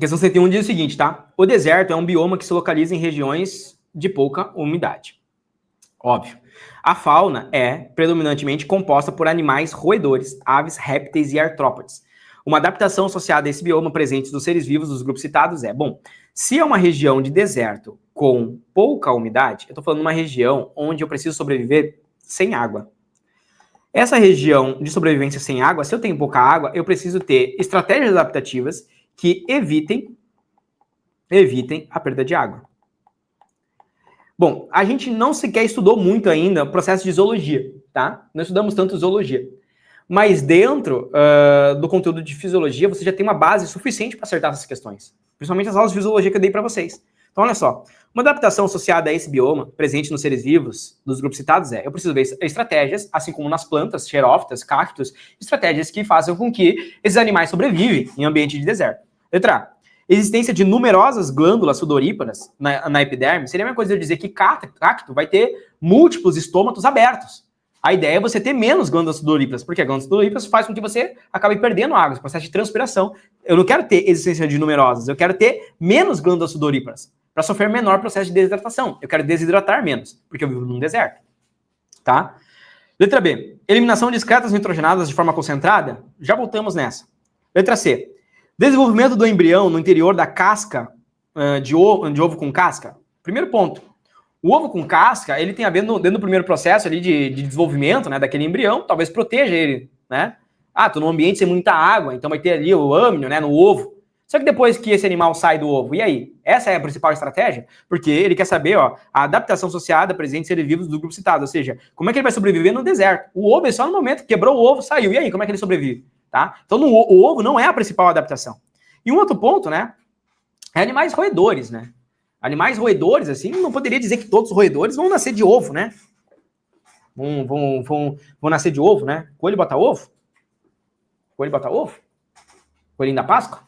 Questão 101 diz o seguinte, tá? O deserto é um bioma que se localiza em regiões de pouca umidade. Óbvio. A fauna é predominantemente composta por animais roedores, aves, répteis e artrópodes. Uma adaptação associada a esse bioma presente dos seres vivos dos grupos citados é, bom, se é uma região de deserto com pouca umidade, eu estou falando de uma região onde eu preciso sobreviver sem água. Essa região de sobrevivência sem água, se eu tenho pouca água, eu preciso ter estratégias adaptativas que evitem a perda de água. Bom, a gente não sequer estudou muito ainda o processo de zoologia, tá? Não estudamos tanto zoologia. Mas dentro do conteúdo de fisiologia, você já tem uma base suficiente para acertar essas questões. Principalmente as aulas de fisiologia que eu dei para vocês. Então, olha só. Uma adaptação associada a esse bioma, presente nos seres vivos, dos grupos citados, eu preciso ver estratégias, assim como nas plantas, xerófitas, cactos, estratégias que façam com que esses animais sobrevivem em ambiente de deserto. Letra A. Existência de numerosas glândulas sudoríparas na epiderme seria a mesma coisa de eu dizer que cacto vai ter múltiplos estômatos abertos. A ideia é você ter menos glândulas sudoríparas, porque a glândula sudoríparas faz com que você acabe perdendo água, esse processo de transpiração. Eu não quero ter existência de numerosas, eu quero ter menos glândulas sudoríparas, para sofrer menor processo de desidratação. Eu quero desidratar menos, porque eu vivo num deserto. Tá? Letra B. Eliminação de excretas nitrogenadas de forma concentrada? Já voltamos nessa. Letra C. Desenvolvimento do embrião no interior da casca de ovo com casca. Primeiro ponto. O ovo com casca, ele tem a ver dentro do primeiro processo ali de desenvolvimento, né, daquele embrião, talvez proteja ele, né? Ah, tô num ambiente sem muita água, então vai ter ali o âmino, né, no ovo. Só que depois que esse animal sai do ovo, e aí? Essa é a principal estratégia? Porque ele quer saber, ó, a adaptação associada a presentes seres vivos do grupo citado, ou seja, como é que ele vai sobreviver no deserto? O ovo é só no momento que quebrou o ovo, saiu. E aí, como é que ele sobrevive? Tá? Então, o ovo não é a principal adaptação. E um outro ponto, né, é animais roedores, né? Animais roedores, assim, não poderia dizer que todos os roedores vão nascer de ovo, né? Vão nascer de ovo, né? Coelho bota ovo? Coelho bota ovo? Coelhinho da Páscoa?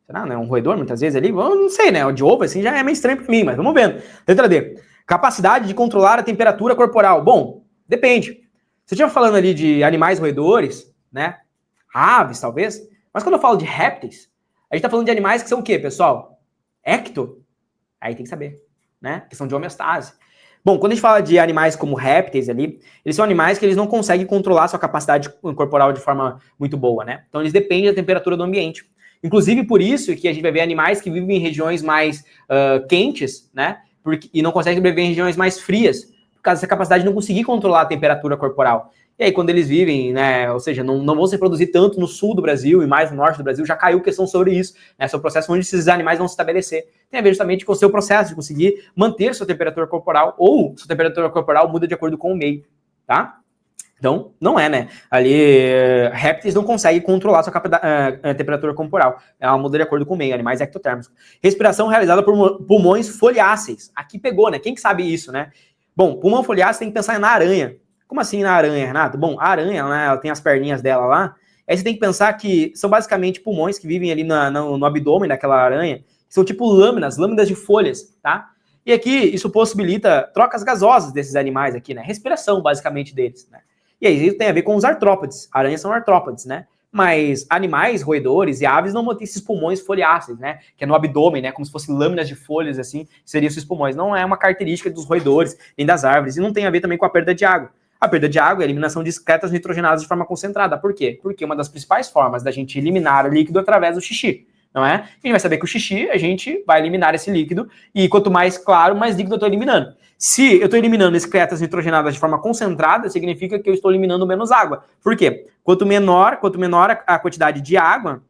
Será, né? Um roedor, muitas vezes, ali? Eu não sei, né? O de ovo, assim, já é meio estranho pra mim, mas vamos vendo. Letra D. Capacidade de controlar a temperatura corporal. Bom, depende. Você tinha falando ali de animais roedores, né? Aves, talvez. Mas quando eu falo de répteis, a gente tá falando de animais que são o quê, pessoal? Ecto? Aí tem que saber, né? Questão de homeostase. Bom, quando a gente fala de animais como répteis ali, eles são animais que eles não conseguem controlar sua capacidade corporal de forma muito boa, né? Então eles dependem da temperatura do ambiente. Inclusive por isso que a gente vai ver animais que vivem em regiões mais quentes, né? E não conseguem sobreviver em regiões mais frias, por causa dessa capacidade de não conseguir controlar a temperatura corporal. E aí, quando eles vivem, né, ou seja, não vão se reproduzir tanto no sul do Brasil e mais no norte do Brasil, já caiu questão sobre isso, né, sobre o processo onde esses animais vão se estabelecer. Tem a ver justamente com o seu processo de conseguir manter sua temperatura corporal, ou sua temperatura corporal muda de acordo com o meio, tá? Então, não é, né? Ali, répteis não conseguem controlar sua temperatura corporal. Ela muda de acordo com o meio, animais ectotérmicos. Respiração realizada por pulmões foliáceos. Aqui pegou, né? Quem que sabe isso, né? Bom, pulmão foliáceo tem que pensar na aranha. Como assim na aranha, Renato? Bom, a aranha, né, ela tem as perninhas dela lá. Aí você tem que pensar que são basicamente pulmões que vivem ali no abdômen daquela aranha. São tipo lâminas de folhas, tá? E aqui isso possibilita trocas gasosas desses animais aqui, né? Respiração, basicamente, deles, né? E aí isso tem a ver com os artrópodes. Aranhas são artrópodes, né? Mas animais, roedores e aves não mantêm esses pulmões foliáceos, né? Que é no abdômen, né? Como se fossem lâminas de folhas, assim, seriam esses pulmões. Não é uma característica dos roedores, nem das árvores. E não tem a ver também com a perda de água. A perda de água é a eliminação de excretas nitrogenadas de forma concentrada. Por quê? Porque uma das principais formas da gente eliminar o líquido é através do xixi, não é? A gente vai saber que o xixi, a gente vai eliminar esse líquido, e quanto mais claro, mais líquido eu estou eliminando. Se eu estou eliminando excretas nitrogenadas de forma concentrada, significa que eu estou eliminando menos água. Por quê? Quanto menor a quantidade de água,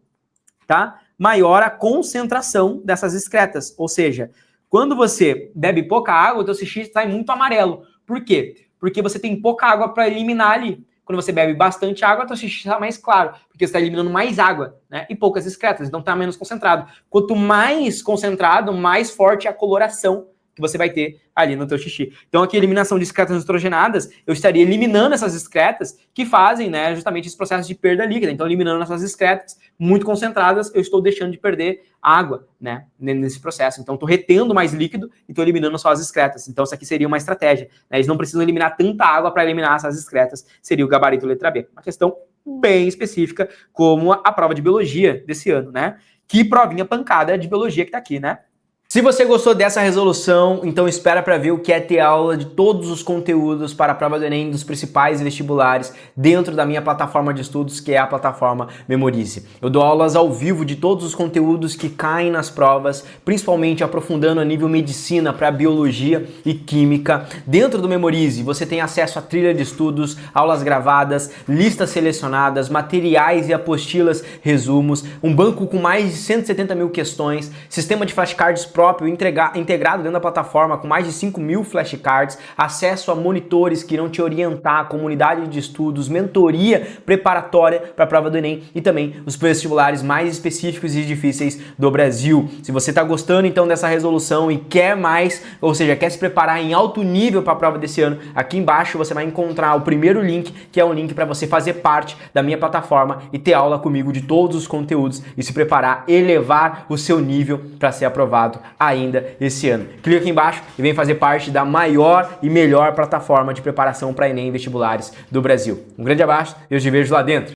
tá? Maior a concentração dessas excretas. Ou seja, quando você bebe pouca água, o teu xixi sai muito amarelo. Por quê? Porque você tem pouca água para eliminar ali. Quando você bebe bastante água, seu xixi está mais claro, porque você está eliminando mais água, né? E poucas excretas, então está menos concentrado. Quanto mais concentrado, mais forte é a coloração que você vai ter ali no teu xixi. Então aqui, eliminação de excretas nitrogenadas, eu estaria eliminando essas excretas que fazem, né, justamente esse processo de perda líquida. Então, eliminando essas excretas muito concentradas, eu estou deixando de perder água, né, nesse processo. Então, estou retendo mais líquido e estou eliminando só as excretas. Então, isso aqui seria uma estratégia, né? Eles não precisam eliminar tanta água para eliminar essas excretas, seria o gabarito letra B. Uma questão bem específica, como a prova de biologia desse ano, né? Que provinha pancada de biologia que tá aqui, né? Se você gostou dessa resolução, então espera para ver o que é ter aula de todos os conteúdos para a prova do Enem dos principais vestibulares dentro da minha plataforma de estudos, que é a plataforma Memorize. Eu dou aulas ao vivo de todos os conteúdos que caem nas provas, principalmente aprofundando a nível medicina para biologia e química. Dentro do Memorize, você tem acesso a trilha de estudos, aulas gravadas, listas selecionadas, materiais e apostilas, resumos, um banco com mais de 170 mil questões, sistema de flashcards próprio integrado dentro da plataforma com mais de 5 mil flashcards, acesso a monitores que irão te orientar, comunidade de estudos, mentoria preparatória para a prova do Enem e também os vestibulares mais específicos e difíceis do Brasil. Se você está gostando então dessa resolução e quer mais, ou seja, quer se preparar em alto nível para a prova desse ano, aqui embaixo você vai encontrar o primeiro link, que é um link para você fazer parte da minha plataforma e ter aula comigo de todos os conteúdos e se preparar, elevar o seu nível para ser aprovado ainda esse ano. Clica aqui embaixo e vem fazer parte da maior e melhor plataforma de preparação para Enem e vestibulares do Brasil. Um grande abraço e eu te vejo lá dentro.